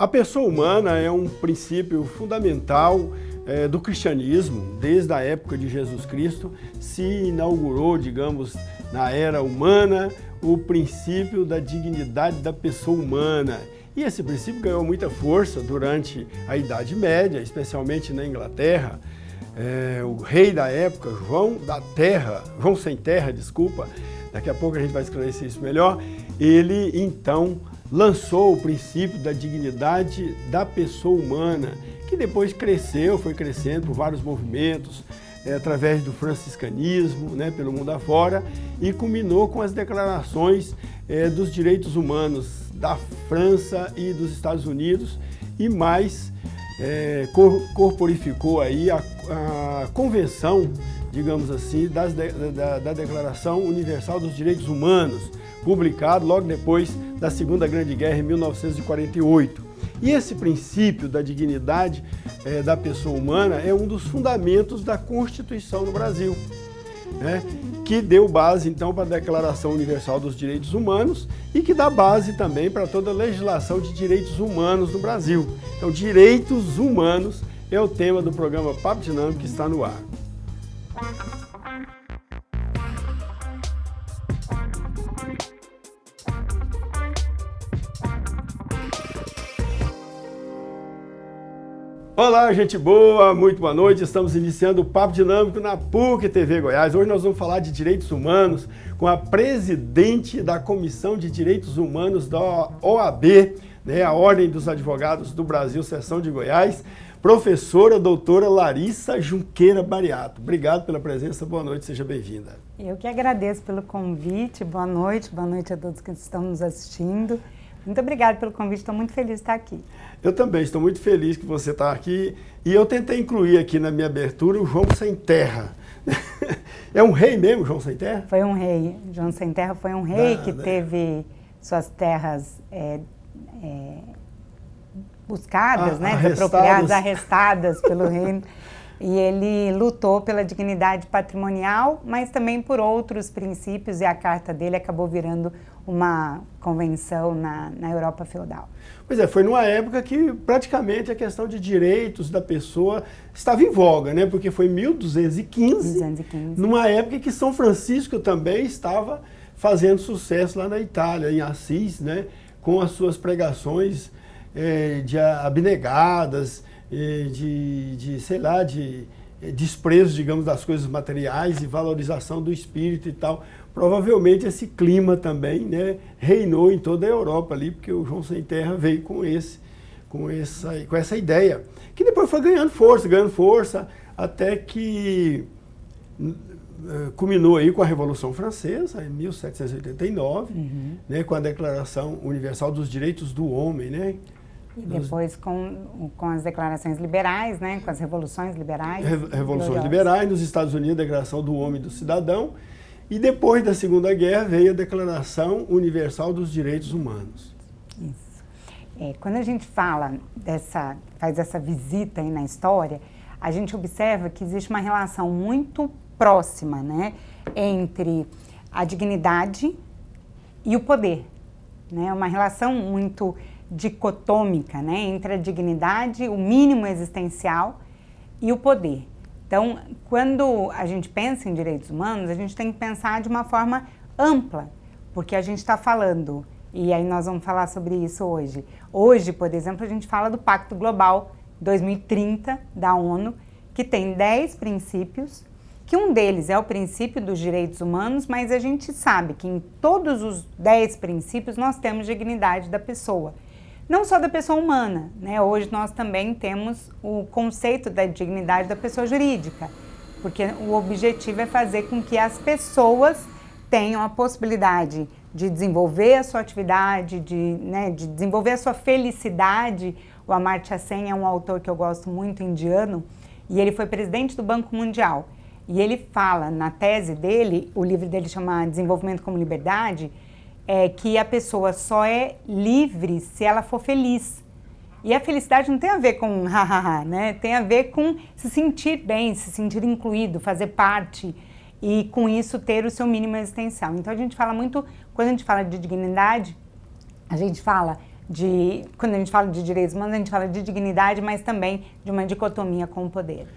A pessoa humana é um princípio fundamental do cristianismo. Desde a época de Jesus Cristo se inaugurou, digamos, na era humana, o princípio da dignidade da pessoa humana. E esse princípio ganhou muita força durante a Idade Média, especialmente na Inglaterra. O rei da época, João Sem Terra, daqui a pouco a gente vai esclarecer isso melhor, ele então lançou o princípio da dignidade da pessoa humana, que depois foi crescendo por vários movimentos, através do franciscanismo, pelo mundo afora, e culminou com as declarações dos direitos humanos da França e dos Estados Unidos, e mais corporificou aí a convenção, digamos assim, da Declaração Universal dos Direitos Humanos, publicado logo depois da Segunda Grande Guerra, em 1948. E esse princípio da dignidade da pessoa humana é um dos fundamentos da Constituição no Brasil, que deu base, então, para a Declaração Universal dos Direitos Humanos e que dá base também para toda a legislação de direitos humanos no Brasil. Então, direitos humanos é o tema do programa Papo Dinâmico que está no ar. Olá, gente boa, muito boa noite. Estamos iniciando o Papo Dinâmico na PUC TV Goiás. Hoje nós vamos falar de direitos humanos com a presidente da Comissão de Direitos Humanos da OAB, a Ordem dos Advogados do Brasil, Seção de Goiás, professora doutora Larissa Junqueira Bariato. Obrigado pela presença, boa noite, seja bem-vinda. Eu que agradeço pelo convite, boa noite a todos que estão nos assistindo. Muito obrigada pelo convite, estou muito feliz de estar aqui. Eu também estou muito feliz que você está aqui e eu tentei incluir aqui na minha abertura o João Sem Terra. É um rei mesmo, João Sem Terra? Foi um rei. João Sem Terra foi um rei que teve suas terras buscadas, desapropriadas, arrestadas pelo reino. E ele lutou pela dignidade patrimonial, mas também por outros princípios, e a carta dele acabou virando uma convenção na Europa feudal. Pois é, foi numa época que praticamente a questão de direitos da pessoa estava em voga, porque foi em 1215, numa época que São Francisco também estava fazendo sucesso lá na Itália, em Assis, com as suas pregações abnegadas, de desprezo, digamos, das coisas materiais e valorização do espírito e tal. Provavelmente esse clima também, reinou em toda a Europa ali, porque o João Sem Terra veio com essa ideia, que depois foi ganhando força, até que culminou aí com a Revolução Francesa, em 1789, com a Declaração Universal dos Direitos do Homem, E depois com as declarações liberais, com as revoluções liberais. Revoluções liberais, nos Estados Unidos, a Declaração do Homem e do Cidadão. E depois da Segunda Guerra veio a Declaração Universal dos Direitos Humanos. Isso. Quando a gente faz essa visita aí na história, a gente observa que existe uma relação muito próxima, entre a dignidade e o poder. Uma relação muito dicotômica, entre a dignidade, o mínimo existencial e o poder. Então, quando a gente pensa em direitos humanos, a gente tem que pensar de uma forma ampla, porque a gente está falando, e aí nós vamos falar sobre isso hoje. Hoje, por exemplo, a gente fala do Pacto Global 2030 da ONU, que tem 10 princípios, que um deles é o princípio dos direitos humanos, mas a gente sabe que em todos os 10 princípios nós temos dignidade da pessoa. Não só da pessoa humana, Hoje nós também temos o conceito da dignidade da pessoa jurídica, porque o objetivo é fazer com que as pessoas tenham a possibilidade de desenvolver a sua atividade, de desenvolver a sua felicidade. O Amartya Sen é um autor que eu gosto muito, indiano, e ele foi presidente do Banco Mundial. E ele fala na tese dele, o livro dele chama Desenvolvimento como Liberdade, que a pessoa só é livre se ela for feliz. E a felicidade não tem a ver com hahaha, Tem a ver com se sentir bem, se sentir incluído, fazer parte e com isso ter o seu mínimo existencial. Então a gente fala muito, quando a gente fala de dignidade, a gente fala quando a gente fala de direitos humanos, a gente fala de dignidade, mas também de uma dicotomia com o poder.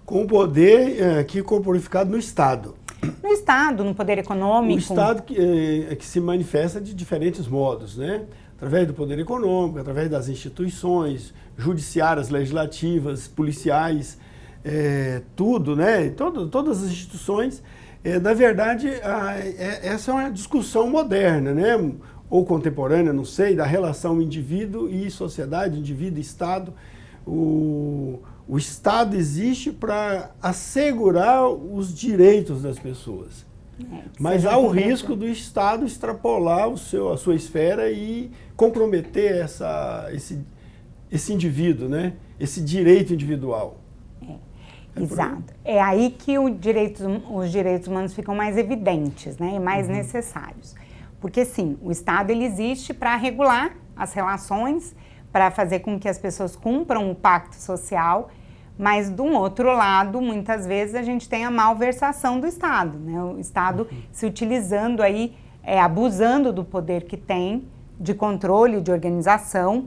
Com o poder aqui corporificado no Estado. No Estado, no poder econômico. O Estado que se manifesta de diferentes modos, né? Através do poder econômico, através das instituições judiciárias, legislativas, policiais, tudo, né? Todas as instituições. Na verdade, essa é uma discussão moderna, né? Ou contemporânea, não sei, da relação indivíduo e sociedade, indivíduo e Estado. O Estado existe para assegurar os direitos das pessoas. Mas há o risco do Estado extrapolar a sua esfera e comprometer esse indivíduo, né? Esse direito individual. Exato. É aí que os direitos humanos ficam mais evidentes, né? E mais necessários. Porque sim, o Estado ele existe para regular as relações, para fazer com que as pessoas cumpram o pacto social, mas de um outro lado, muitas vezes a gente tem a malversação do Estado, né? O Estado se utilizando aí, abusando do poder que tem, de controle, de organização,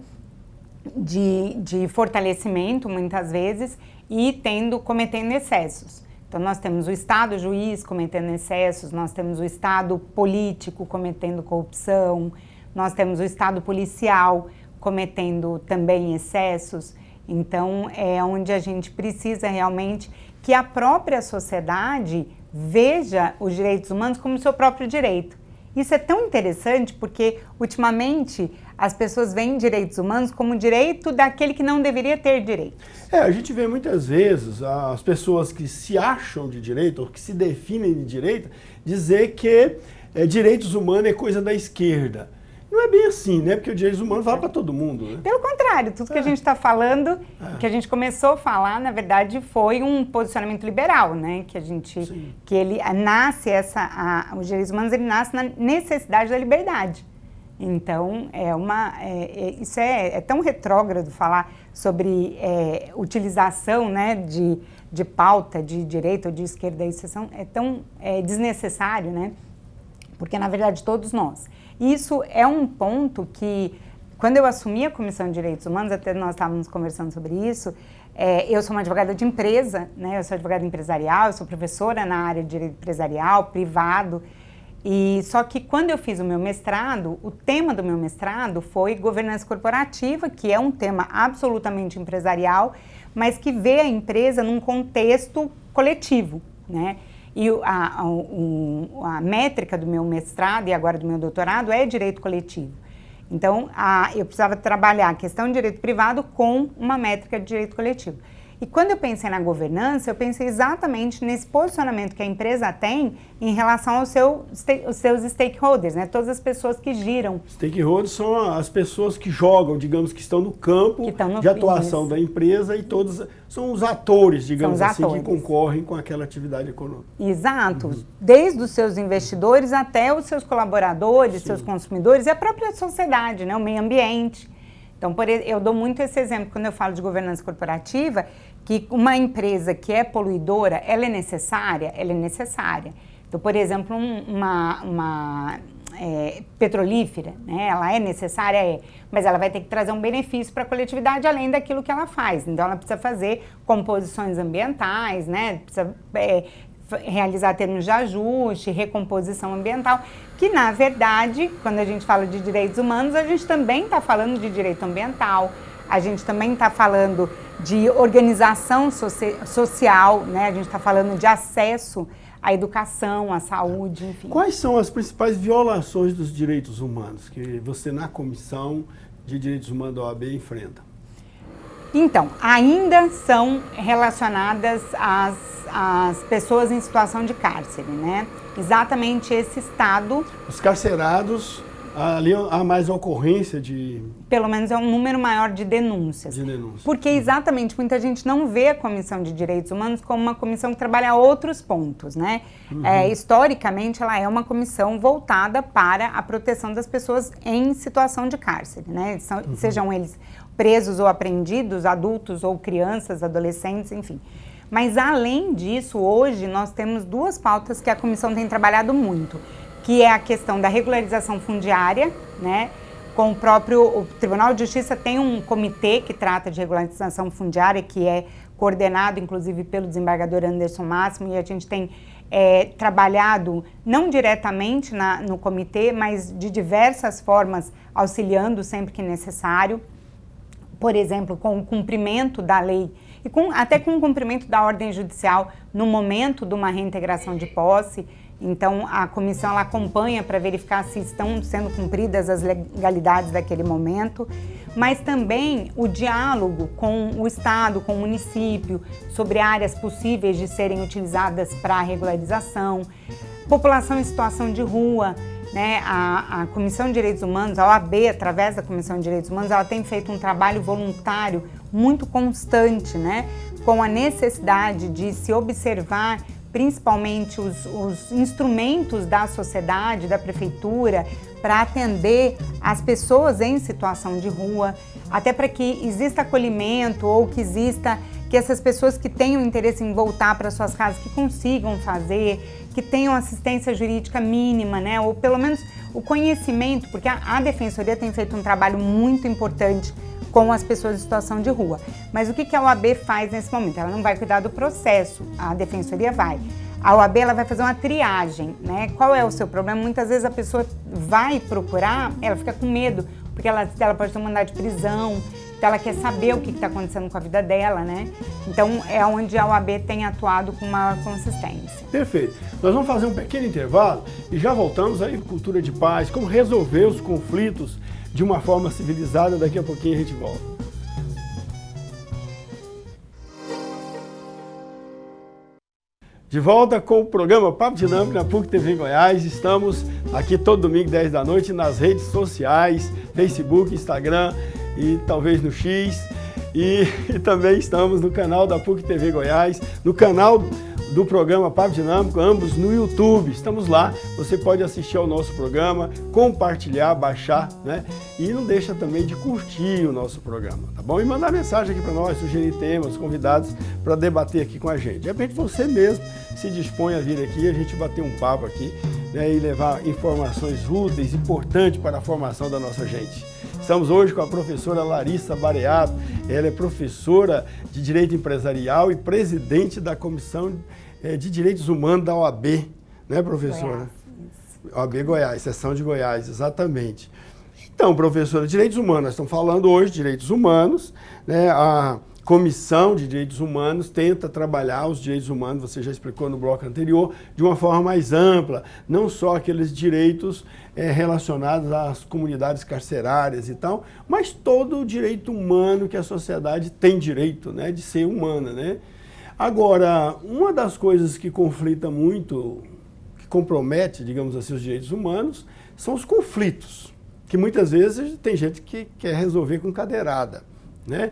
de fortalecimento, muitas vezes, e cometendo excessos. Então, nós temos o Estado juiz cometendo excessos, nós temos o Estado político cometendo corrupção, nós temos o Estado policial cometendo também excessos. Então, é onde a gente precisa realmente que a própria sociedade veja os direitos humanos como seu próprio direito. Isso é tão interessante porque, ultimamente, as pessoas veem direitos humanos como direito daquele que não deveria ter direitos. A gente vê muitas vezes as pessoas que se acham de direita ou que se definem de direita dizer que direitos humanos é coisa da esquerda. Não é bem assim, né? Porque o direitos humanos vale para todo mundo, né? Pelo contrário, tudo que a gente está falando, que a gente começou a falar, na verdade, foi um posicionamento liberal, né? Que ele nasce os direitos humanos, ele nasce na necessidade da liberdade. Então, isso é tão retrógrado falar sobre utilização, né, de pauta de direita ou de esquerda, isso é tão desnecessário, né? Porque, na verdade, todos nós. Isso é um ponto que, quando eu assumi a Comissão de Direitos Humanos, até nós estávamos conversando sobre isso, eu sou uma advogada de empresa, né? Eu sou advogada empresarial, eu sou professora na área de direito empresarial, privado, e só que quando eu fiz o meu mestrado, o tema do meu mestrado foi governança corporativa, que é um tema absolutamente empresarial, mas que vê a empresa num contexto coletivo, né? E a métrica do meu mestrado e agora do meu doutorado é direito coletivo. Então, eu precisava trabalhar a questão de direito privado com uma métrica de direito coletivo. E quando eu pensei na governança, eu pensei exatamente nesse posicionamento que a empresa tem em relação aos seus stakeholders, né? Todas as pessoas que giram. Stakeholders são as pessoas que jogam, digamos, que estão no campo de atuação da empresa e todos são os atores, digamos assim, que concorrem com aquela atividade econômica. Exato. Desde os seus investidores até os seus colaboradores, seus consumidores e a própria sociedade, né? O meio ambiente. Então, eu dou muito esse exemplo quando eu falo de governança corporativa, que uma empresa que é poluidora, ela é necessária? Ela é necessária. Então, por exemplo, uma petrolífera, né? Ela é necessária? Mas ela vai ter que trazer um benefício para a coletividade além daquilo que ela faz. Então, ela precisa fazer composições ambientais, né? Precisa realizar termos de ajuste, recomposição ambiental, que na verdade, quando a gente fala de direitos humanos, a gente também está falando de direito ambiental, a gente também está falando de organização social, né? A gente está falando de acesso à educação, à saúde, enfim. Quais são as principais violações dos direitos humanos que você, na Comissão de Direitos Humanos da OAB, enfrenta? Então, ainda são relacionadas às pessoas em situação de cárcere, né? Exatamente esse estado. Os carcerados, ali há mais ocorrência de... Pelo menos é um número maior de denúncias. Porque exatamente, muita gente não vê a Comissão de Direitos Humanos como uma comissão que trabalha outros pontos, né? Historicamente, ela é uma comissão voltada para a proteção das pessoas em situação de cárcere, né? Sejam eles presos ou apreendidos, adultos ou crianças, adolescentes, enfim. Mas, além disso, hoje nós temos duas pautas que a comissão tem trabalhado muito, que é a questão da regularização fundiária, né? com o Tribunal de Justiça tem um comitê que trata de regularização fundiária, que é coordenado, inclusive, pelo desembargador Anderson Máximo, e a gente tem trabalhado, não diretamente no comitê, mas de diversas formas, auxiliando sempre que necessário, por exemplo, com o cumprimento da lei e até com o cumprimento da ordem judicial no momento de uma reintegração de posse. Então, a comissão ela acompanha para verificar se estão sendo cumpridas as legalidades daquele momento, mas também o diálogo com o Estado, com o município, sobre áreas possíveis de serem utilizadas para a regularização, população em situação de rua, né? A Comissão de Direitos Humanos, a OAB, através da Comissão de Direitos Humanos, ela tem feito um trabalho voluntário muito constante, né? Com a necessidade de se observar principalmente os instrumentos da sociedade, da prefeitura, para atender as pessoas em situação de rua, até para que exista acolhimento ou que essas pessoas que tenham interesse em voltar para suas casas, que consigam fazer, que tenham assistência jurídica mínima, né? Ou pelo menos o conhecimento, porque a Defensoria tem feito um trabalho muito importante com as pessoas em situação de rua. Mas o que a OAB faz nesse momento? Ela não vai cuidar do processo, a Defensoria vai. A OAB ela vai fazer uma triagem, né? Qual é o seu problema? Muitas vezes a pessoa vai procurar, ela fica com medo, porque ela pode ter um mandado de prisão, então ela quer saber o que está acontecendo com a vida dela, né? Então é onde a OAB tem atuado com maior consistência. Perfeito. Nós vamos fazer um pequeno intervalo e já voltamos aí, cultura de paz, como resolver os conflitos de uma forma civilizada. Daqui a pouquinho a gente volta. De volta com o programa Papo Dinâmico na PUC TV Goiás. Estamos aqui todo domingo, 10 da noite, nas redes sociais, Facebook, Instagram e talvez no X. E também estamos no canal da PUC TV Goiás, no canal do programa Papo Dinâmico, ambos no YouTube. Estamos lá, você pode assistir ao nosso programa, compartilhar, baixar, né? E não deixa também de curtir o nosso programa, tá bom? E mandar mensagem aqui para nós, sugerir temas, convidados para debater aqui com a gente. De repente você mesmo se dispõe a vir aqui, a gente bater um papo aqui, né? E levar informações úteis, importantes para a formação da nossa gente. Estamos hoje com a professora Larissa Bareado. Ela é professora de Direito Empresarial e presidente da Comissão de Direitos Humanos da OAB, né, professora? Goiás. OAB Goiás, seção de Goiás, exatamente. Então, professora, direitos humanos, nós estamos falando hoje de direitos humanos, né? A Comissão de Direitos Humanos tenta trabalhar os direitos humanos, você já explicou no bloco anterior, de uma forma mais ampla, não só aqueles direitos relacionados às comunidades carcerárias e tal, mas todo o direito humano que a sociedade tem direito, né, de ser humana, né? Agora, uma das coisas que conflita muito, que compromete, digamos assim, os direitos humanos, são os conflitos, que muitas vezes tem gente que quer resolver com cadeirada, né?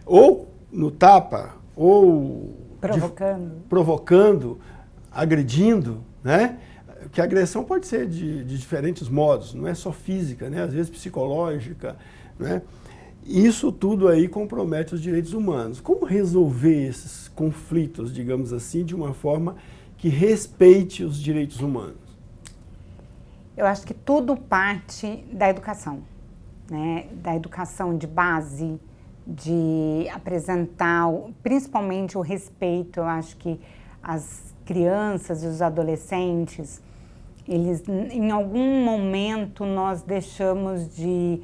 Ou no tapa, ou provocando, agredindo, né? Que a agressão pode ser de diferentes modos, não é só física, né? Às vezes psicológica, né? Isso tudo aí compromete os direitos humanos. Como resolver esses conflitos, digamos assim, de uma forma que respeite os direitos humanos? Eu acho que tudo parte da educação, né? Da educação de base, de apresentar principalmente o respeito. Eu acho que as crianças e os adolescentes, eles, em algum momento, nós deixamos de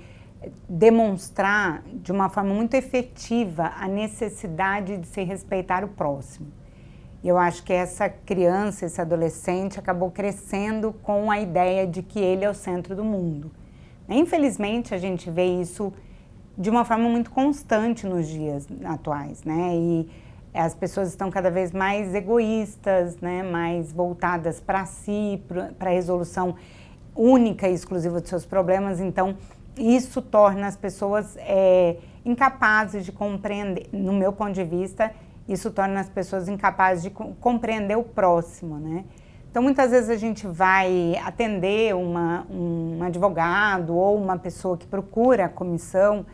demonstrar de uma forma muito efetiva a necessidade de se respeitar o próximo. Eu acho que essa criança, esse adolescente, acabou crescendo com a ideia de que ele é o centro do mundo. Infelizmente, a gente vê isso de uma forma muito constante nos dias atuais, né? E as pessoas estão cada vez mais egoístas, né? Mais voltadas para si, para a resolução única e exclusiva dos seus problemas. Então, isso torna as pessoas incapazes de compreender, no meu ponto de vista, isso torna as pessoas incapazes de compreender o próximo, né? Então, muitas vezes a gente vai atender um advogado ou uma pessoa que procura a comissão,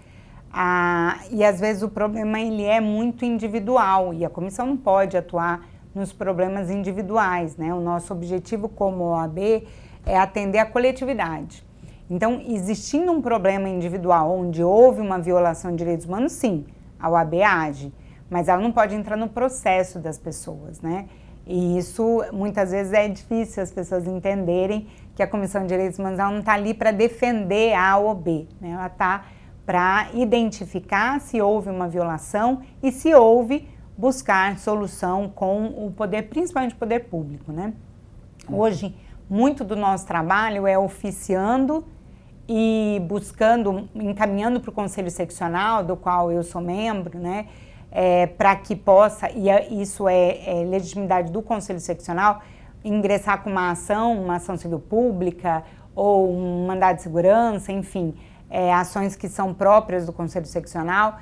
e às vezes o problema ele é muito individual e a comissão não pode atuar nos problemas individuais, né? O nosso objetivo como OAB é atender a coletividade. Então, existindo um problema individual onde houve uma violação de direitos humanos, sim, a OAB age, mas ela não pode entrar no processo das pessoas, né? E isso, muitas vezes, é difícil as pessoas entenderem que a Comissão de Direitos Humanos ela não está ali para defender A ou B, né? Ela está para identificar se houve uma violação e, se houve, buscar solução com o poder, principalmente o poder público, né? Hoje, muito do nosso trabalho é oficiando e buscando, encaminhando para o Conselho Seccional, do qual eu sou membro, né? Para que possa, e isso é legitimidade do Conselho Seccional, ingressar com uma ação civil pública ou um mandado de segurança, enfim, ações que são próprias do Conselho Seccional,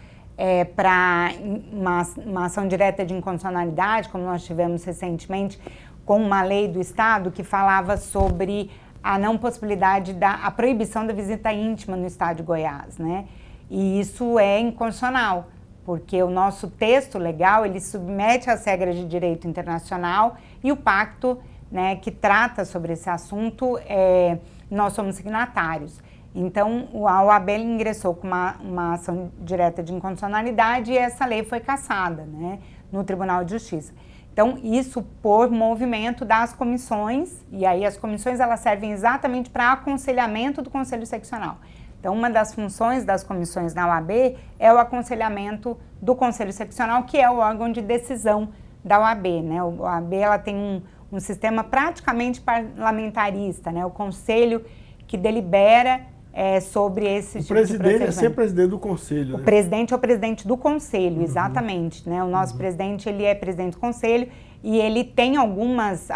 para uma ação direta de inconstitucionalidade, como nós tivemos recentemente, com uma lei do Estado que falava sobre a não possibilidade a proibição da visita íntima no Estado de Goiás, né? E isso é inconstitucional, porque o nosso texto legal, ele submete às regras de direito internacional e o pacto, né, que trata sobre esse assunto, nós somos signatários. Então, a OAB ingressou com uma ação direta de inconstitucionalidade e essa lei foi cassada, né, no Tribunal de Justiça. Então, isso por movimento das comissões, e aí as comissões elas servem exatamente para aconselhamento do Conselho Seccional. Então, uma das funções das comissões na OAB é o aconselhamento do Conselho Seccional, que é o órgão de decisão da OAB, né? A OAB ela tem um sistema praticamente parlamentarista, né? O conselho que delibera sobre esse tipo de procedimento. O presidente é sempre presidente do conselho, O né? presidente é o presidente do conselho, exatamente, né? O nosso presidente, ele é presidente do conselho e ele tem algumas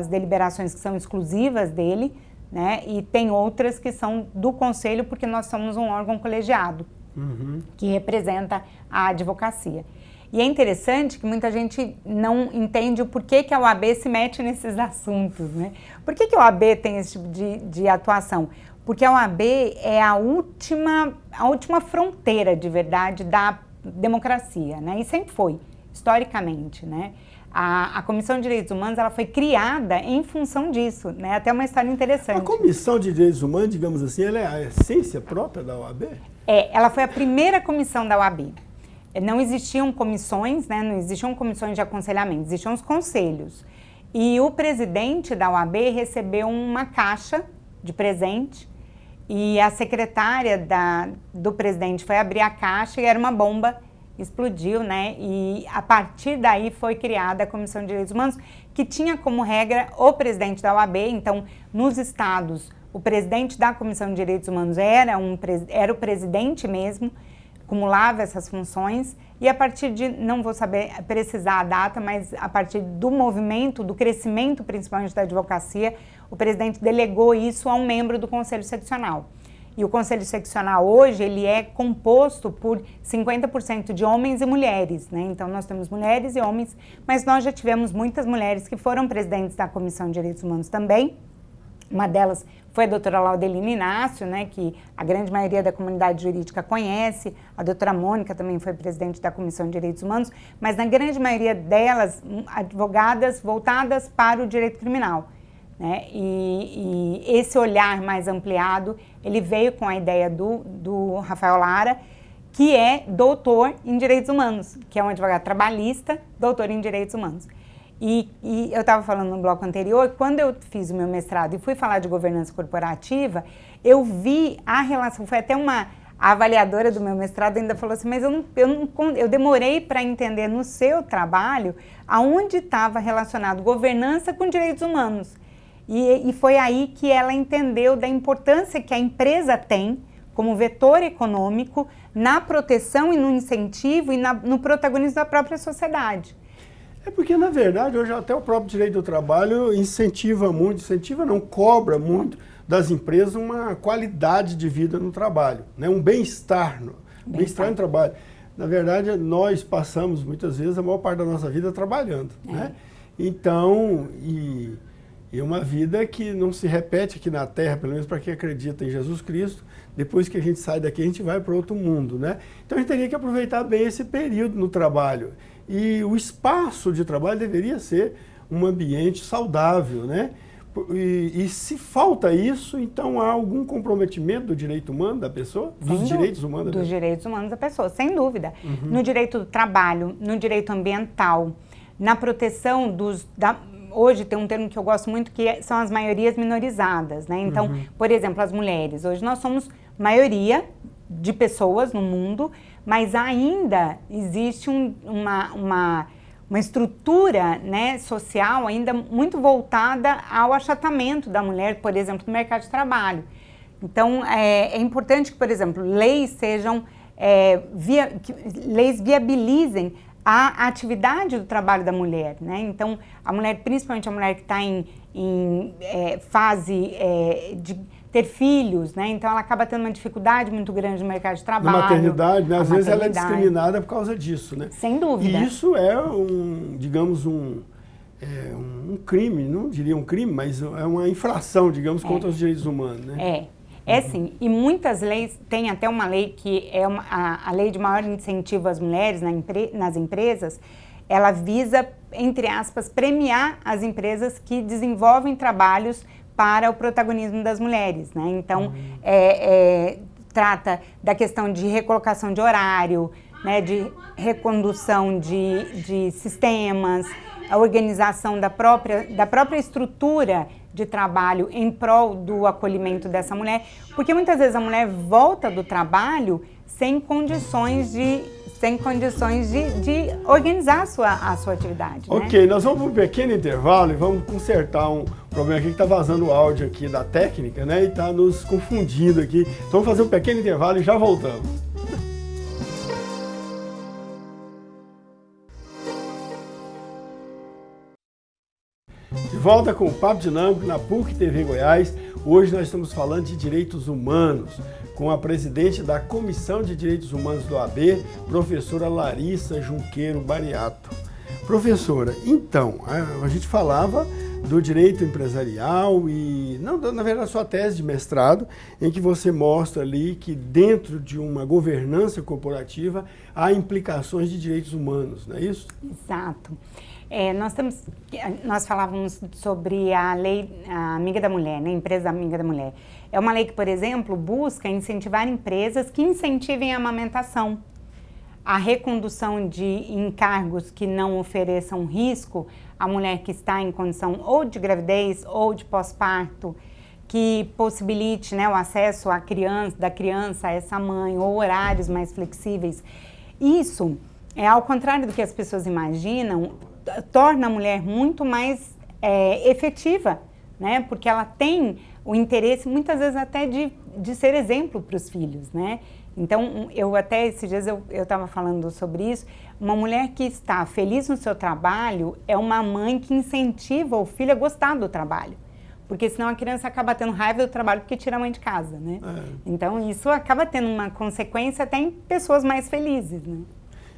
deliberações que são exclusivas dele, né? E tem outras que são do conselho, porque nós somos um órgão colegiado, que representa a advocacia. E é interessante que muita gente não entende o porquê que a OAB se mete nesses assuntos, né? Por que a OAB tem esse tipo de atuação? Porque a OAB é a última fronteira, de verdade, da democracia, né? E sempre foi, historicamente, né? A Comissão de Direitos Humanos ela foi criada em função disso, né? Até uma história interessante. A Comissão de Direitos Humanos, digamos assim, ela é a essência própria da OAB? Ela foi a primeira comissão da OAB. Não existiam comissões, né? Não existiam comissões de aconselhamento, existiam os conselhos. E o presidente da OAB recebeu uma caixa de presente e a secretária do presidente foi abrir a caixa e era uma bomba, explodiu, né? E a partir daí foi criada a Comissão de Direitos Humanos, que tinha como regra o presidente da OAB. Então, nos estados, o presidente da Comissão de Direitos Humanos era o presidente mesmo, acumulava essas funções, e a partir de, não vou saber precisar a data, mas a partir do movimento, do crescimento principalmente da advocacia, o presidente delegou isso a um membro do Conselho Seccional. E o Conselho Seccional hoje, ele é composto por 50% de homens e mulheres, né? Então, nós temos mulheres e homens, mas nós já tivemos muitas mulheres que foram presidentes da Comissão de Direitos Humanos também. Uma delas foi a doutora Laudelina Inácio, né, que a grande maioria da comunidade jurídica conhece. A doutora Mônica também foi presidente da Comissão de Direitos Humanos, mas na grande maioria delas, advogadas voltadas para o direito criminal, né? E esse olhar mais ampliado, ele veio com a ideia do Rafael Lara, que é doutor em Direitos Humanos, que é um advogado trabalhista, doutor em Direitos Humanos. E eu estava falando no bloco anterior, quando eu fiz o meu mestrado e fui falar de governança corporativa, eu vi a relação, foi até a avaliadora do meu mestrado ainda falou assim, mas eu demorei para entender no seu trabalho aonde estava relacionado governança com direitos humanos. E foi aí que ela entendeu da importância que a empresa tem como vetor econômico na proteção e no incentivo e no protagonismo da própria sociedade. É porque, na verdade, hoje até o próprio direito do trabalho cobra muito das empresas uma qualidade de vida no trabalho, né? Um bem-estar no trabalho. Na verdade, nós passamos muitas vezes a maior parte da nossa vida trabalhando, né? Então, e uma vida que não se repete aqui na Terra, pelo menos para quem acredita em Jesus Cristo. Depois que a gente sai daqui, a gente vai para outro mundo, né? Então, a gente teria que aproveitar bem esse período no trabalho. E o espaço de trabalho deveria ser um ambiente saudável, né? E se falta isso, então há algum comprometimento do direito humano da pessoa? Dos direitos humanos da pessoa? Dos direitos humanos da pessoa, sem dúvida. No direito do trabalho, no direito ambiental, na proteção hoje tem um termo que eu gosto muito, que são as maiorias minorizadas, né? Então, por exemplo, as mulheres. Hoje nós somos maioria de pessoas no mundo, mas ainda existe uma estrutura, né, social ainda muito voltada ao achatamento da mulher, por exemplo, no mercado de trabalho. Então, é importante que, por exemplo, leis leis viabilizem a atividade do trabalho da mulher, né? Então, a mulher, principalmente a mulher que está em fase de ter filhos, né? Então ela acaba tendo uma dificuldade muito grande no mercado de trabalho. Na maternidade, né? Às vezes ela é discriminada por causa disso, né? Sem dúvida. E isso é digamos, um crime, não diria um crime, mas é uma infração, digamos, contra os direitos humanos, né? Sim. E muitas leis, tem até uma lei que é a lei de maior incentivo às mulheres nas empresas. Ela visa, entre aspas, premiar as empresas que desenvolvem trabalhos para o protagonismo das mulheres, né? Então, trata da questão de recolocação de horário, né? De recondução de sistemas, a organização da própria estrutura de trabalho em prol do acolhimento dessa mulher, porque muitas vezes a mulher volta do trabalho sem condições de organizar a sua atividade. Ok, né? Nós vamos para um pequeno intervalo e vamos consertar um problema aqui que está vazando o áudio aqui da técnica, né? E está nos confundindo aqui. Então vamos fazer um pequeno intervalo e já voltamos. De volta com o Papo Dinâmico na PUC TV Goiás. Hoje nós estamos falando de direitos humanos com a presidente da Comissão de Direitos Humanos do AB, professora Larissa Junqueiro Bariato. Professora, então, a gente falava do direito empresarial e, na verdade, a sua tese de mestrado, em que você mostra ali que dentro de uma governança corporativa há implicações de direitos humanos, não é isso? Exato. Nós falávamos sobre a lei Amiga da Mulher, né? Empresa Amiga da Mulher. É uma lei que, por exemplo, busca incentivar empresas que incentivem a amamentação, a recondução de encargos que não ofereçam risco à mulher que está em condição ou de gravidez ou de pós-parto, que possibilite, né, o acesso da criança a essa mãe, ou horários mais flexíveis. Isso, ao contrário do que as pessoas imaginam, torna a mulher muito mais efetiva, né? Porque ela tem o interesse, muitas vezes até de ser exemplo para os filhos, né? Então, esses dias eu estava falando sobre isso, uma mulher que está feliz no seu trabalho é uma mãe que incentiva o filho a gostar do trabalho. Porque senão a criança acaba tendo raiva do trabalho porque tira a mãe de casa, né? Então, isso acaba tendo uma consequência até em pessoas mais felizes, né?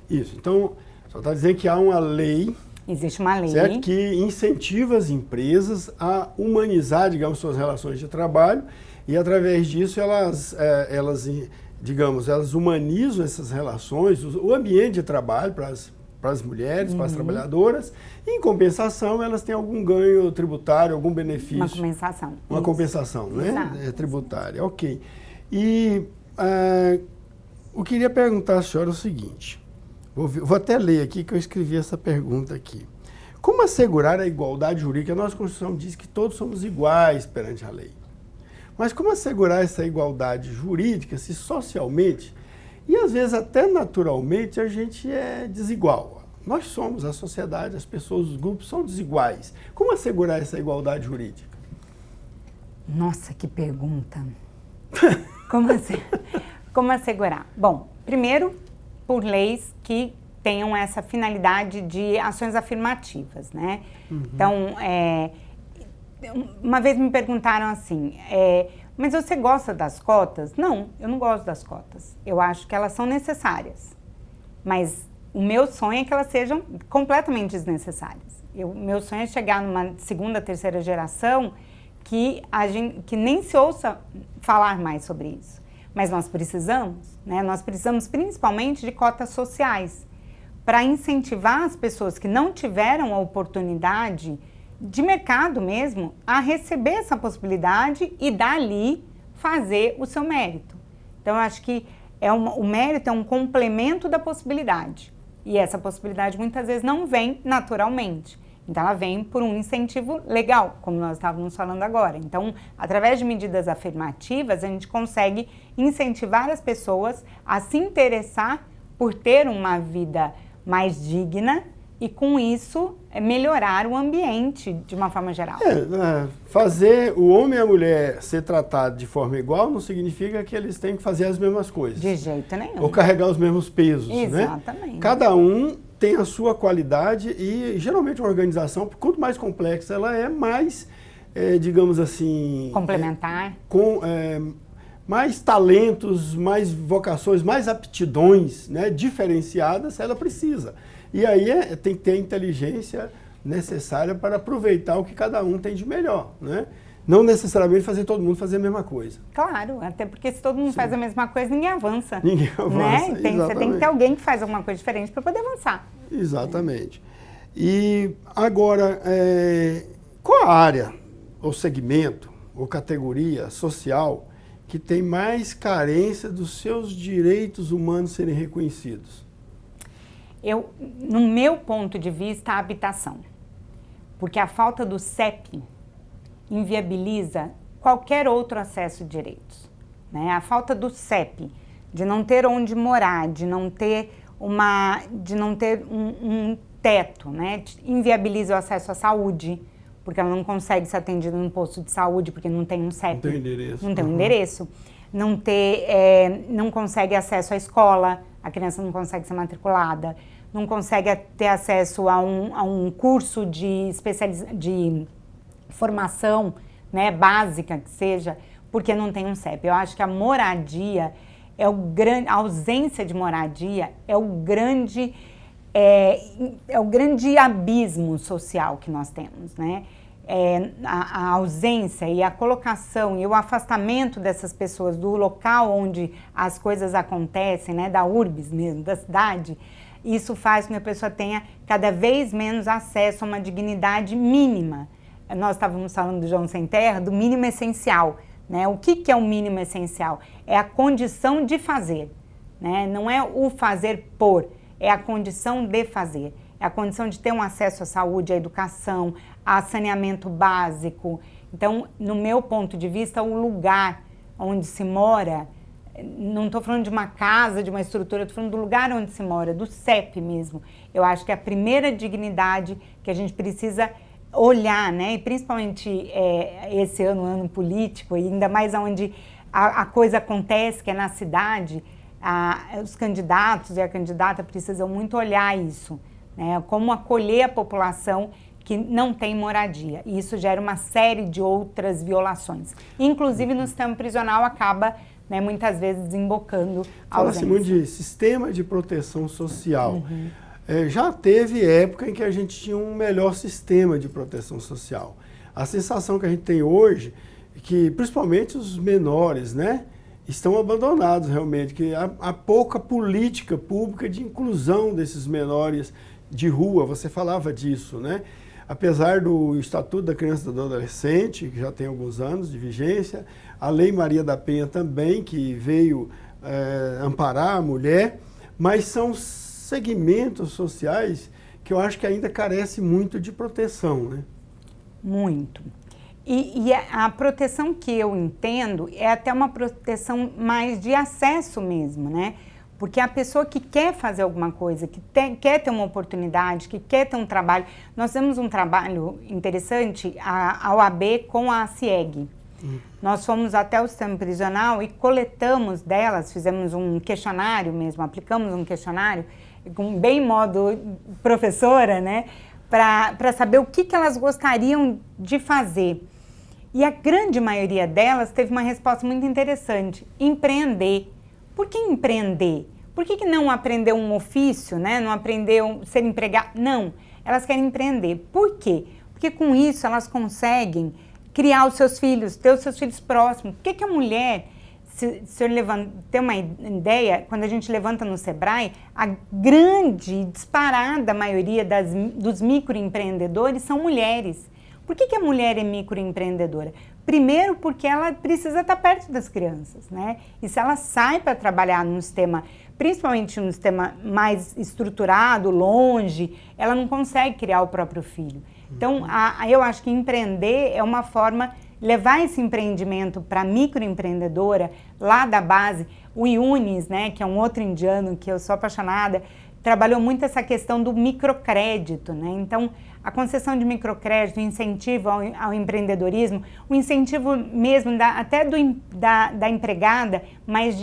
Isso. Então, só está dizendo que há uma lei... Existe uma lei. Certo? Que incentiva as empresas a humanizar, digamos, suas relações de trabalho e, através disso, elas humanizam essas relações, o ambiente de trabalho para as mulheres, para as trabalhadoras. E, em compensação, elas têm algum ganho tributário, algum benefício. Uma compensação. Uma compensação, né? Exato. Tributária. Ok. E eu queria perguntar à senhora o seguinte... Vou até ler aqui que eu escrevi essa pergunta aqui. Como assegurar a igualdade jurídica? A nossa Constituição diz que todos somos iguais perante a lei. Mas como assegurar essa igualdade jurídica se socialmente e às vezes até naturalmente a gente é desigual? Nós somos a sociedade, as pessoas, os grupos são desiguais. Como assegurar essa igualdade jurídica? Nossa, que pergunta. Como assegurar? Bom, primeiro, por leis que tenham essa finalidade de ações afirmativas, né? Então, uma vez me perguntaram assim, mas você gosta das cotas? Não, eu não gosto das cotas. Eu acho que elas são necessárias, mas o meu sonho é que elas sejam completamente desnecessárias. O meu sonho é chegar numa segunda, terceira geração que nem se ouça falar mais sobre isso. Mas nós precisamos, né? Nós precisamos principalmente de cotas sociais para incentivar as pessoas que não tiveram a oportunidade de mercado mesmo, a receber essa possibilidade e dali fazer o seu mérito. Então, eu acho que o mérito é um complemento da possibilidade. E essa possibilidade muitas vezes não vem naturalmente. Então, ela vem por um incentivo legal, como nós estávamos falando agora. Então, através de medidas afirmativas, a gente consegue incentivar as pessoas a se interessar por ter uma vida mais digna e, com isso, melhorar o ambiente de uma forma geral. Fazer o homem e a mulher ser tratados de forma igual não significa que eles têm que fazer as mesmas coisas. De jeito nenhum. Ou carregar os mesmos pesos, Exatamente. Né? Cada um tem a sua qualidade e, geralmente, uma organização, quanto mais complexa ela é, mais, digamos assim... Complementar. Mais talentos, mais vocações, mais aptidões, né, diferenciadas ela precisa. E aí tem que ter a inteligência necessária para aproveitar o que cada um tem de melhor, né? Não necessariamente fazer todo mundo fazer a mesma coisa. Claro, até porque se todo mundo faz a mesma coisa, ninguém avança. Ninguém avança, né? Você tem que ter alguém que faz alguma coisa diferente para poder avançar. Exatamente. E agora, qual a área, ou segmento, ou categoria social que tem mais carência dos seus direitos humanos serem reconhecidos? No meu ponto de vista, a habitação. Porque a falta do CEP inviabiliza qualquer outro acesso de direitos. Né? A falta do CEP, de não ter onde morar, de não ter um teto, né? Inviabiliza o acesso à saúde, porque ela não consegue ser atendida no posto de saúde, porque não tem um CEP. Não tem endereço. Não tem um endereço. Não consegue acesso à escola, a criança não consegue ser matriculada, não consegue ter acesso a um curso de formação, né, básica que seja, porque não tem um CEP. Eu acho que a moradia, a ausência de moradia é o grande abismo social que nós temos, né? A ausência e a colocação e o afastamento dessas pessoas do local onde as coisas acontecem, né, da urbis mesmo, da cidade, isso faz com que a pessoa tenha cada vez menos acesso a uma dignidade mínima. Nós estávamos falando do João Sem Terra, do mínimo essencial, né? O que é o mínimo essencial? É a condição de fazer, né? Não é o fazer por, é a condição de fazer. É a condição de ter um acesso à saúde, à educação, a saneamento básico. Então, no meu ponto de vista, o lugar onde se mora, não estou falando de uma casa, de uma estrutura, estou falando do lugar onde se mora, do CEP mesmo. Eu acho que é a primeira dignidade que a gente precisa olhar, né? E principalmente esse ano político, e ainda mais onde a coisa acontece, que é na cidade, os candidatos e a candidata precisam muito olhar isso, né? Como acolher a população que não tem moradia. E isso gera uma série de outras violações. Inclusive no sistema prisional acaba, né, muitas vezes desembocando a ausência. Fala-se muito de sistema de proteção social. Já teve época em que a gente tinha um melhor sistema de proteção social. A sensação que a gente tem hoje é que, principalmente os menores, né, estão abandonados realmente, que há pouca política pública de inclusão desses menores de rua. Você falava disso, né? Apesar do Estatuto da Criança e do Adolescente, que já tem alguns anos de vigência, a Lei Maria da Penha também, que veio amparar a mulher, mas são segmentos sociais que eu acho que ainda carece muito de proteção, né? Muito. E a proteção que eu entendo é até uma proteção mais de acesso mesmo, né? Porque a pessoa que quer fazer alguma coisa, que quer ter uma oportunidade, que quer ter um trabalho... Nós temos um trabalho interessante, a OAB com a CIEG. Nós fomos até o sistema prisional e coletamos delas, fizemos um questionário mesmo, aplicamos um questionário, com bem modo professora, né? Para saber o que elas gostariam de fazer. E a grande maioria delas teve uma resposta muito interessante: empreender. Por que empreender? Por que não aprender um ofício, né? Não aprender a ser empregado? Não, elas querem empreender. Por quê? Porque com isso elas conseguem criar os seus filhos, ter os seus filhos próximos. Por que a mulher, se eu ter uma ideia, quando a gente levanta no Sebrae, a grande, disparada maioria dos microempreendedores são mulheres. Por que a mulher é microempreendedora? Primeiro porque ela precisa estar perto das crianças, né? E se ela sai para trabalhar num sistema, principalmente num sistema mais estruturado, longe, ela não consegue criar o próprio filho. Então, eu acho que empreender é uma forma, levar esse empreendimento para a microempreendedora, lá da base. O Yunis, né, que é um outro indiano que eu sou apaixonada, trabalhou muito essa questão do microcrédito, né? Então, a concessão de microcrédito, o incentivo ao empreendedorismo, o incentivo mesmo até da empregada, mas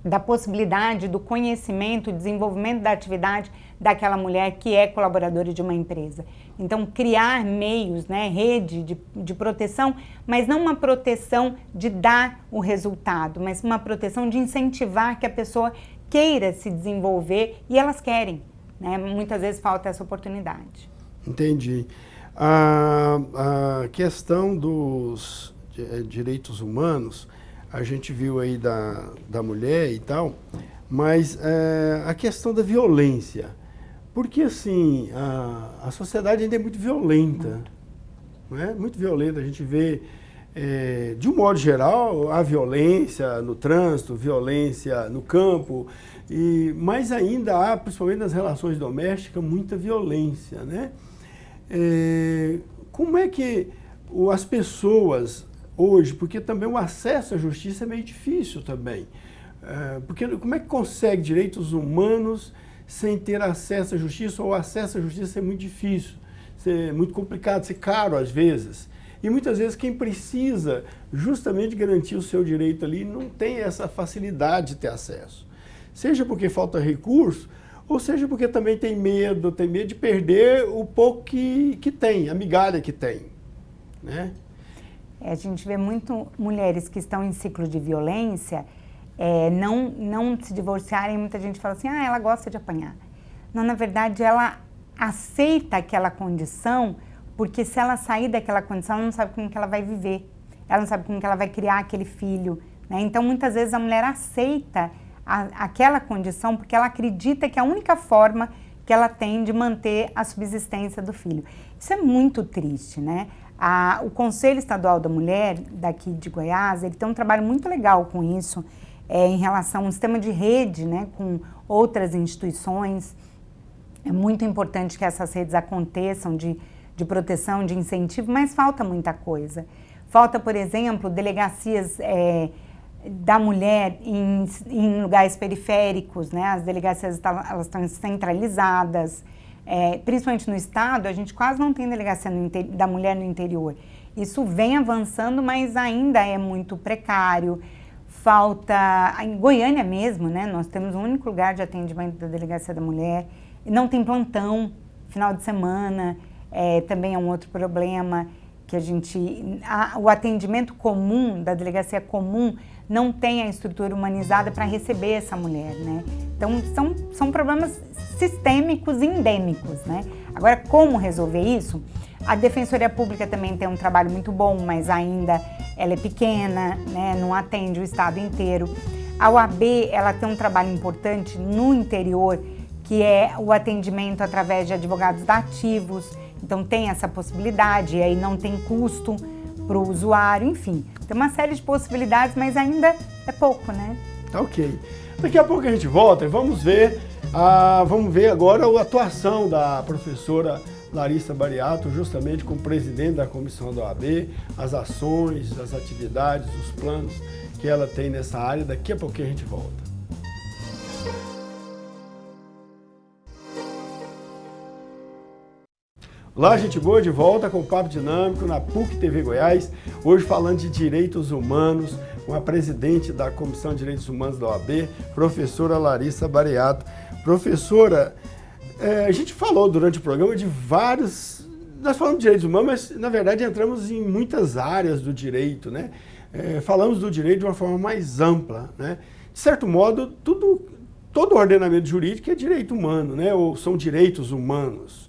da possibilidade do conhecimento, desenvolvimento da atividade daquela mulher que é colaboradora de uma empresa. Então, criar meios, né, rede de proteção, mas não uma proteção de dar o resultado, mas uma proteção de incentivar que a pessoa queira se desenvolver, e elas querem, né? Muitas vezes falta essa oportunidade. Entendi. A questão dos direitos humanos, a gente viu aí da mulher e tal, mas a questão da violência, porque assim, a sociedade ainda é muito violenta, não é? Muito violenta, a gente vê, de um modo geral, a violência no trânsito, violência no campo, mas ainda há, principalmente nas relações domésticas, muita violência, né? Como é que as pessoas hoje, porque também o acesso à justiça é meio difícil também, porque como é que consegue direitos humanos sem ter acesso à justiça, ou o acesso à justiça é muito difícil, é muito complicado, ser caro às vezes, e muitas vezes quem precisa justamente garantir o seu direito ali não tem essa facilidade de ter acesso, seja porque falta recurso, ou seja porque também tem medo de perder o pouco que tem, a migalha que tem, né? A gente vê muito mulheres que estão em ciclo de violência, não se divorciarem, muita gente fala assim, ela gosta de apanhar. Não, na verdade, ela aceita aquela condição, porque se ela sair daquela condição, ela não sabe como que ela vai viver, ela não sabe como que ela vai criar aquele filho, né? Então, muitas vezes a mulher aceita aquela condição porque ela acredita que é a única forma que ela tem de manter a subsistência do filho. Isso é muito triste, né? O Conselho Estadual da Mulher, daqui de Goiás, ele tem um trabalho muito legal com isso, em relação a um sistema de rede, né, com outras instituições. É muito importante que essas redes aconteçam de proteção, de incentivo, mas falta muita coisa. Falta, por exemplo, delegacias da mulher em lugares periféricos, né? As delegacias elas estão centralizadas, principalmente no estado, a gente quase não tem delegacia da mulher no interior. Isso vem avançando, mas ainda é muito precário. Falta, em Goiânia mesmo, né? Nós temos o único lugar de atendimento da delegacia da mulher, e não tem plantão, final de semana, também é um outro problema, que o atendimento comum, da delegacia comum, não tem a estrutura humanizada para receber essa mulher, né? Então, são problemas sistêmicos e endêmicos, né? Agora, como resolver isso? A Defensoria Pública também tem um trabalho muito bom, mas ainda ela é pequena, né? Não atende o estado inteiro. A OAB, ela tem um trabalho importante no interior, que é o atendimento através de advogados dativos. Então, tem essa possibilidade, e aí não tem custo para o usuário, enfim. Tem uma série de possibilidades, mas ainda é pouco, né? Tá ok. Daqui a pouco a gente volta e vamos ver agora a atuação da professora Larissa Bariato, justamente como presidente da comissão da OAB, as ações, as atividades, os planos que ela tem nessa área. Daqui a pouquinho a gente volta. Olá, gente boa, de volta com o Papo Dinâmico na PUC TV Goiás, hoje falando de direitos humanos, com a presidente da Comissão de Direitos Humanos da OAB, professora Larissa Bariato. Professora, a gente falou durante o programa de nós falamos de direitos humanos, mas na verdade entramos em muitas áreas do direito, né? Falamos do direito de uma forma mais ampla, né? De certo modo, todo ordenamento jurídico é direito humano, né? Ou são direitos humanos.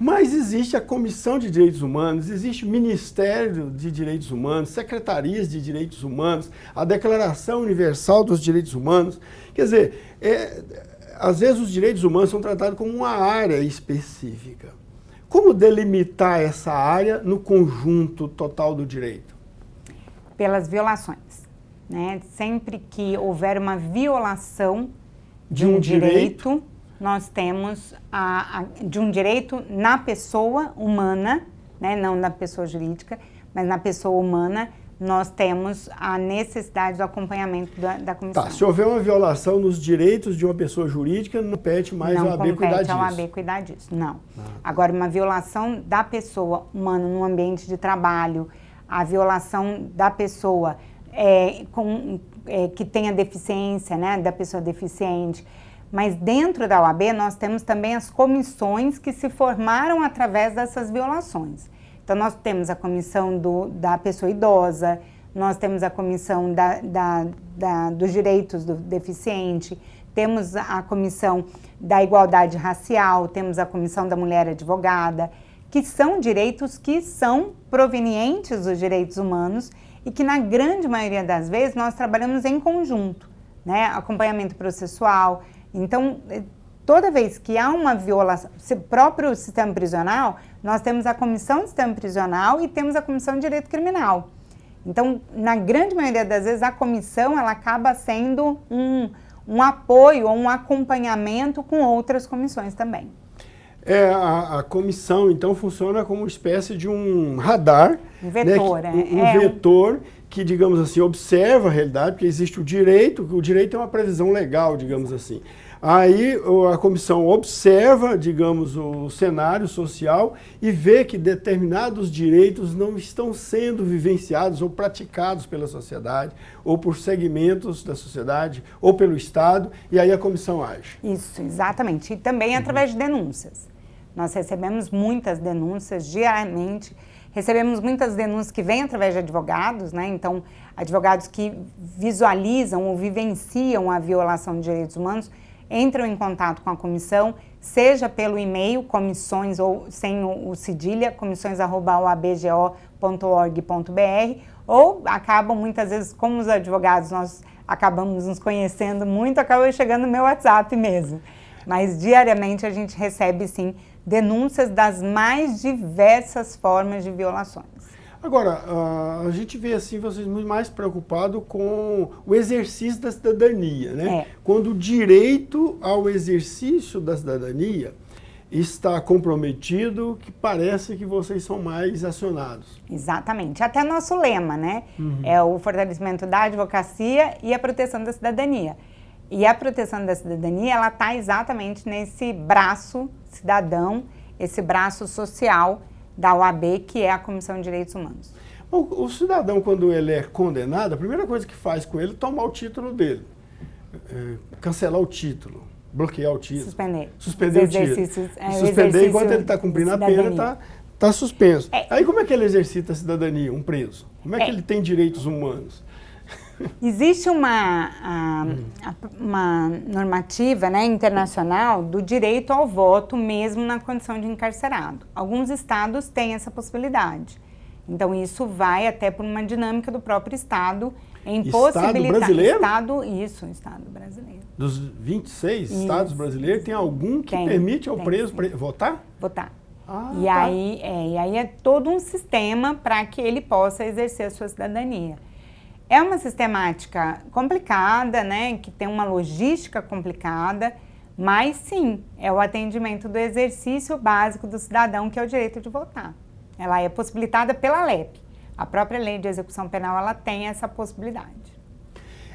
Mas existe a Comissão de Direitos Humanos, existe o Ministério de Direitos Humanos, Secretarias de Direitos Humanos, a Declaração Universal dos Direitos Humanos. Quer dizer, às vezes os direitos humanos são tratados como uma área específica. Como delimitar essa área no conjunto total do direito? Pelas violações, né? Sempre que houver uma violação de um direito, nós temos de um direito na pessoa humana, né? Não na pessoa jurídica, mas na pessoa humana, nós temos a necessidade do acompanhamento da comissão. Tá, se houver uma violação nos direitos de uma pessoa jurídica, não compete mais ao AB cuidar disso. Não compete ao AB cuidar disso, não. Agora, uma violação da pessoa humana no ambiente de trabalho, a violação da pessoa que tenha deficiência, né, da pessoa deficiente. Mas dentro da OAB nós temos também as comissões que se formaram através dessas violações. Então nós temos a comissão da pessoa idosa, nós temos a comissão dos direitos do deficiente, temos a comissão da igualdade racial, temos a comissão da mulher advogada, que são direitos que são provenientes dos direitos humanos e que na grande maioria das vezes nós trabalhamos em conjunto, né? Acompanhamento processual. Então, toda vez que há uma violação, próprio sistema prisional, nós temos a comissão de sistema prisional e temos a comissão de direito criminal. Então, na grande maioria das vezes, a comissão ela acaba sendo um apoio ou um acompanhamento com outras comissões também. A comissão, então, funciona como uma espécie de um radar, um vetor, né? Um vetor que, digamos assim, observa a realidade, porque existe o direito é uma previsão legal, digamos assim. Aí a comissão observa, digamos, o cenário social e vê que determinados direitos não estão sendo vivenciados ou praticados pela sociedade, ou por segmentos da sociedade, ou pelo Estado, e aí a comissão age. Isso, exatamente. E também através de denúncias. Nós recebemos muitas denúncias diariamente, recebemos muitas denúncias que vêm através de advogados, né? Então, advogados que visualizam ou vivenciam a violação de direitos humanos entram em contato com a comissão, seja pelo e-mail, comissões ou sem o cedilha, comissões@oabgo.org.br, ou acabam muitas vezes, como os advogados, nós acabamos nos conhecendo muito, acaba chegando no meu WhatsApp mesmo. Mas diariamente a gente recebe, sim, denúncias das mais diversas formas de violações. Agora, a gente vê assim, vocês muito mais preocupados com o exercício da cidadania, né? Quando o direito ao exercício da cidadania está comprometido, que parece que vocês são mais acionados. Exatamente. Até nosso lema, né? É o fortalecimento da advocacia e a proteção da cidadania. E a proteção da cidadania, ela está exatamente nesse braço cidadão, esse braço social da OAB, que é a Comissão de Direitos Humanos. O cidadão, quando ele é condenado, a primeira coisa que faz com ele é tomar o título dele, cancelar o título, bloquear o título. Suspender o título. Suspender enquanto ele está cumprindo a pena, está suspenso. Aí como é que ele exercita a cidadania, um preso? Como é que ele tem direitos humanos? Existe uma normativa, né, internacional do direito ao voto mesmo na condição de encarcerado. Alguns estados têm essa possibilidade. Então isso vai até por uma dinâmica do próprio estado em possibilitar... Estado brasileiro? Estado brasileiro. Dos 26 estados brasileiros, tem algum que permite ao preso votar? Votar. E aí é todo um sistema para que ele possa exercer a sua cidadania. É uma sistemática complicada, né, que tem uma logística complicada, mas sim, é o atendimento do exercício básico do cidadão, que é o direito de votar. Ela é possibilitada pela LEP. A própria Lei de Execução Penal, ela tem essa possibilidade.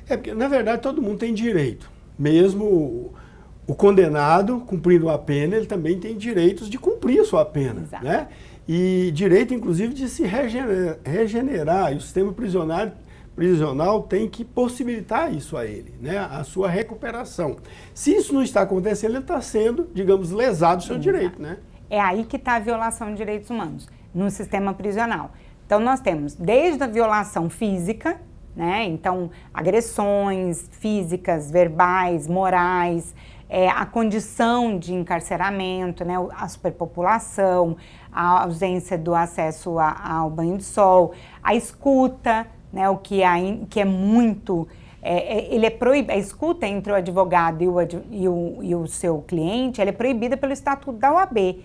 Porque, na verdade, todo mundo tem direito. Mesmo o condenado, cumprindo a pena, ele também tem direitos de cumprir a sua pena. Exato. Né? E direito, inclusive, de se regenerar. E o sistema prisional tem que possibilitar isso a ele, né? A sua recuperação. Se isso não está acontecendo, ele está sendo, digamos, lesado o seu direito, né? É aí que está a violação de direitos humanos, no sistema prisional. Então, nós temos desde a violação física, né? Então, agressões físicas, verbais, morais, a condição de encarceramento, né? A superpopulação, a ausência do acesso ao banho de sol, a escuta, né, o que é muito, ele é proibido, a escuta entre o advogado e o seu cliente, ela é proibida pelo Estatuto da OAB.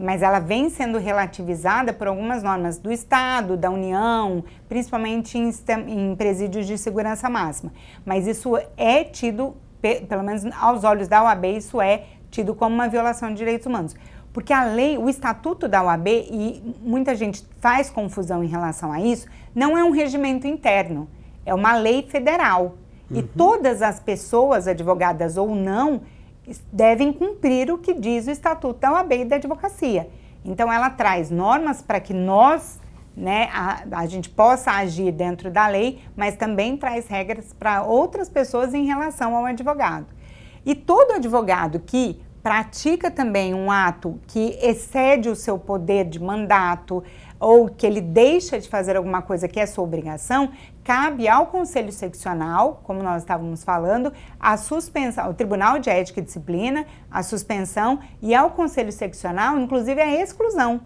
mas ela vem sendo relativizada por algumas normas do Estado, da União, principalmente em presídios de segurança máxima. Mas isso é tido, pelo menos aos olhos da OAB, isso é tido como uma violação de direitos humanos. Porque a lei, o estatuto da OAB, e muita gente faz confusão em relação a isso, não é um regimento interno, é uma lei federal. E todas as pessoas, advogadas ou não, devem cumprir o que diz o estatuto da OAB e da advocacia. Então ela traz normas para que nós, né, a gente possa agir dentro da lei, mas também traz regras para outras pessoas em relação ao advogado. E todo advogado que pratica também um ato que excede o seu poder de mandato ou que ele deixa de fazer alguma coisa que é sua obrigação, cabe ao Conselho Seccional, como nós estávamos falando, a suspensão, ao Tribunal de Ética e Disciplina, a suspensão, e ao Conselho Seccional, inclusive, a exclusão.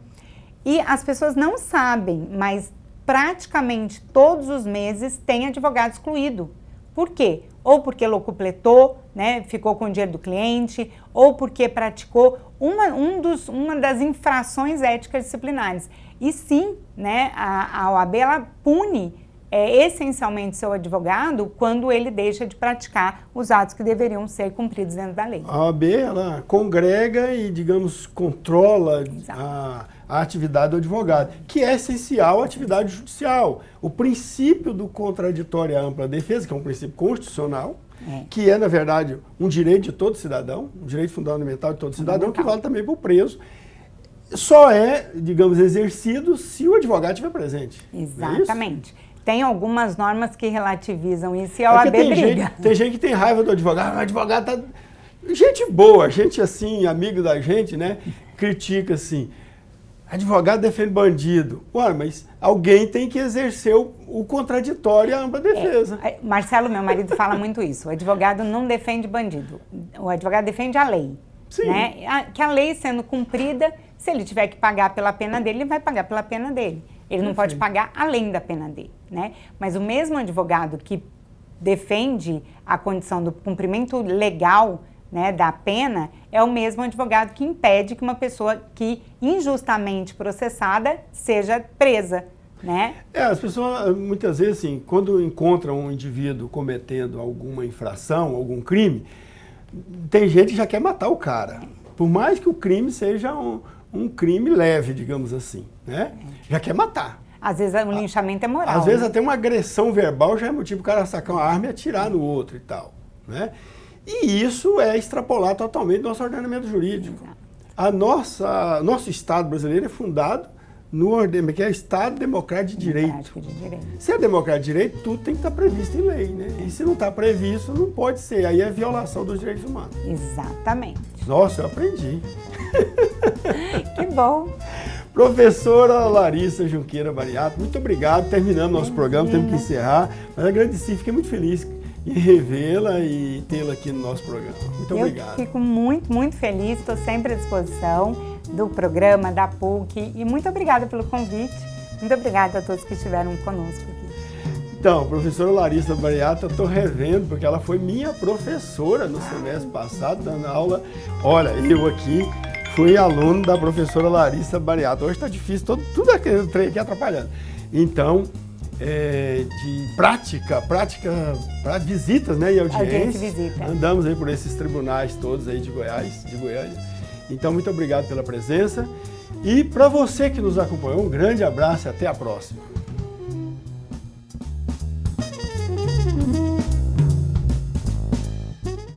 E as pessoas não sabem, mas praticamente todos os meses tem advogado excluído. Por quê? Ou porque locupletou, né, ficou com o dinheiro do cliente, ou porque praticou uma das infrações éticas disciplinares. E sim, né, a OAB ela pune essencialmente seu advogado quando ele deixa de praticar os atos que deveriam ser cumpridos dentro da lei. A OAB ela congrega e, digamos, controla a atividade do advogado, que é essencial à atividade judicial. O princípio do contraditório à ampla defesa, que é um princípio constitucional, que é, na verdade, um direito de todo cidadão, um direito fundamental de todo cidadão, que vale também para o preso, só é, digamos, exercido se o advogado estiver presente. Exatamente. Tem algumas normas que relativizam isso e a OAB briga. Tem gente que tem raiva do advogado, o advogado tá... Gente boa, gente assim, amigo da gente, né? Critica assim, advogado defende bandido. Ué, mas alguém tem que exercer o contraditório à ampla defesa. Marcelo, meu marido, fala muito isso. O advogado não defende bandido. O advogado defende a lei. Sim. Né? Que a lei sendo cumprida, se ele tiver que pagar pela pena dele, ele vai pagar pela pena dele. Ele não pode pagar além da pena dele, né? Mas o mesmo advogado que defende a condição do cumprimento legal, né, da pena, é o mesmo advogado que impede que uma pessoa que injustamente processada seja presa, né? As pessoas, muitas vezes, assim, quando encontram um indivíduo cometendo alguma infração, algum crime, tem gente que já quer matar o cara. Por mais que o crime seja um crime leve, digamos assim, né? Já quer matar. Às vezes o linchamento é moral. Às vezes até uma agressão verbal já é motivo do cara sacar uma arma e atirar no outro e tal, né? E isso é extrapolar totalmente do nosso ordenamento jurídico. Nosso Estado brasileiro é fundado que é Estado Democrático de Direito. Se é democrático de direito, tudo tem que estar previsto em lei, né? E se não está previsto, não pode ser. Aí é violação dos direitos humanos. Exatamente. Nossa, eu aprendi. Que bom. Professora Larissa Junqueira Bariato, muito obrigado. Terminamos nosso programa, temos que encerrar. Mas agradeci, fiquei muito feliz em revê-la e tê-la aqui no nosso programa. Muito obrigado. Eu fico muito, muito feliz, estou sempre à disposição do programa, da PUC, e muito obrigada pelo convite. Muito obrigada a todos que estiveram conosco aqui. Então, professora Larissa Bariato, eu estou revendo, porque ela foi minha professora no semestre passado, dando aula. Olha, eu aqui fui aluno da professora Larissa Bariato. Hoje está difícil, tudo aquele trem aqui atrapalhando. Então, de prática para visitas, né, e audiências. Andamos aí por esses tribunais todos aí de Goiás, de Goiânia. Então, muito obrigado pela presença. E para você que nos acompanhou, um grande abraço e até a próxima.